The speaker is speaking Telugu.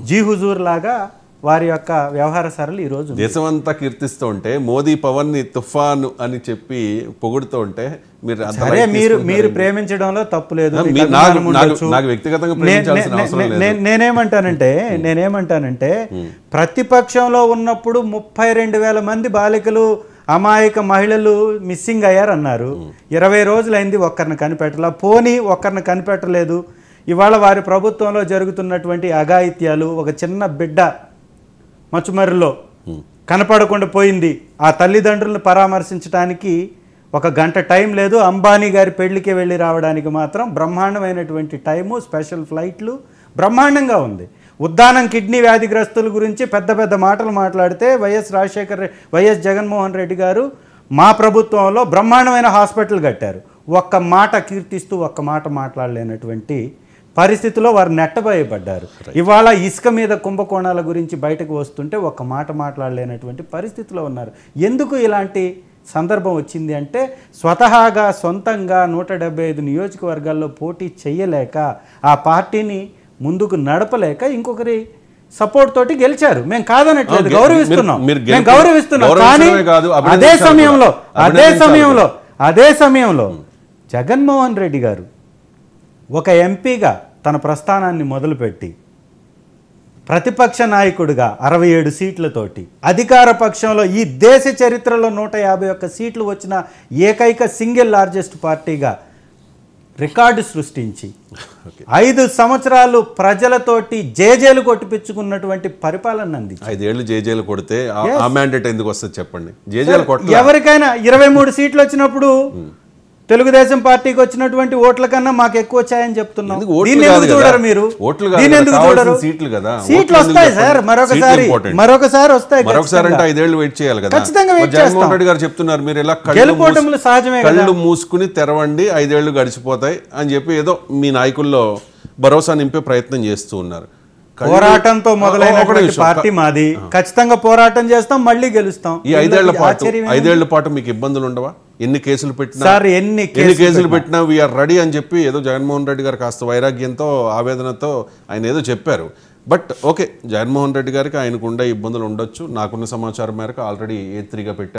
జీ హుజూర్ లాగా వారి యొక్క వ్యవహార సరళి ఈరోజు దేశమంతా కీర్తిస్తూ ఉంటే మోదీ పవన్ ని తుఫాను అని చెప్పి పొగుడుతూ ఉంటే మీరు ప్రేమించడంలో తప్పు లేదు. నాకు వ్యక్తిగతంగా ప్రేమించాల్సిన అవసరం లేదు. నేనేమంటానంటే ప్రతిపక్షంలో ఉన్నప్పుడు 32,000 మంది బాలికలు అమాయక మహిళలు మిస్సింగ్ అయ్యారన్నారు. 20 రోజులైంది, ఒక్కరిని కనిపెట్టలా. పోనీ ఒక్కరిని కనిపెట్టలేదు. ఇవాళ వారి ప్రభుత్వంలో జరుగుతున్నటువంటి అఘాయిత్యాలు, ఒక చిన్న బిడ్డ మచ్చుమర్రిలో కనపడకుండా పోయింది. ఆ తల్లిదండ్రులను పరామర్శించడానికి 1 గంట టైం లేదు. అంబానీ గారి పెళ్లికి వెళ్ళి రావడానికి మాత్రం బ్రహ్మాండమైనటువంటి టైము, స్పెషల్ ఫ్లైట్లు, బ్రహ్మాండంగా ఉంది. ఉద్దానం కిడ్నీ వ్యాధిగ్రస్తుల గురించి పెద్ద పెద్ద మాటలు మాట్లాడితే వైఎస్ జగన్మోహన్ రెడ్డి గారు మా ప్రభుత్వంలో బ్రహ్మాండమైన హాస్పిటల్ కట్టారు. ఒక్క మాట కీర్తిస్తూ ఒక్క మాట మాట్లాడలేనటువంటి పరిస్థితిలో వారు నెట్టబోయబడ్డారు. ఇవాళ ఇసుక మీద కుంభకోణాల గురించి బయటకు వస్తుంటే ఒక్క మాట మాట్లాడలేనటువంటి పరిస్థితిలో ఉన్నారు. ఎందుకు ఇలాంటి సందర్భం వచ్చింది అంటే స్వతహాగా సొంతంగా 175 నియోజకవర్గాల్లో పోటీ చేయలేక, ఆ పార్టీని ముందుకు నడపలేక ఇంకొకరి సపోర్ట్ తోటి గెలిచారు. మేము కాదనట్లేదు, గౌరవిస్తున్నాం. కానీ అదే సమయంలో జగన్మోహన్ రెడ్డి గారు ఒక ఎంపీగా తన ప్రస్థానాన్ని మొదలుపెట్టి ప్రతిపక్ష నాయకుడిగా 67 సీట్లతోటి, అధికార పక్షంలో ఈ దేశ చరిత్రలో 151 సీట్లు వచ్చిన ఏకైక సింగిల్ లార్జెస్ట్ పార్టీగా రికార్డు సృష్టించి 5 సంవత్సరాలు ప్రజలతోటి జేజేలు కొట్టిపించుకున్నటువంటి పరిపాలన అంది. 5 ఏళ్ళు జేజేలు కొడితే ఆ మ్యాండేట్ ఎందుకు వస్తుంది చెప్పండి? జేజేలు ఎవరికైనా 23 సీట్లు వచ్చినప్పుడు తెలుగుదేశం పార్టీకి వచ్చినటువంటి ఓట్ల కన్నా మాకు ఎక్కువ వచ్చాయని చెప్తున్నాం. చూడరు మీరు, సీట్లు వస్తాయి సార్, మరొకసారి వస్తాయి. అంటే 5 ఏళ్ళు వెయిట్ చేయాలి కదా. ఖచ్చితంగా జగన్మోహన్ రెడ్డి గారు చెప్తున్నారు మీరు ఇలా కళ్ళు మూసుకుని తెరవండి, 5 ఏళ్ళు గడిచిపోతాయి అని చెప్పి ఏదో మీ నాయకుల్లో భరోసా నింపే ప్రయత్నం చేస్తూ ఉన్నారు. పోరాటంతో మొదలైన పార్టీ మాది. ఖచ్చితంగా పోరాటం చేస్తాం, మళ్ళీ గెలుస్తాం. ఈ 5 ఏళ్ల పాటు మీకు ఇబ్బందులు ఉండవా? ఎన్ని కేసులు పెట్టినా, ఎన్ని కేసులు పెట్టినా వీఆర్ రెడీ అని చెప్పి ఏదో జగన్మోహన్ రెడ్డి గారు కాస్త వైరాగ్యంతో, ఆవేదనతో ఆయన ఏదో చెప్పారు. బట్ ఓకే, జగన్మోహన్ రెడ్డి గారికి ఆయనకు ఉండే ఇబ్బందులు ఉండొచ్చు. నాకున్న సమాచారం మేరకు ఆల్రెడీ A3గా పెట్టారు.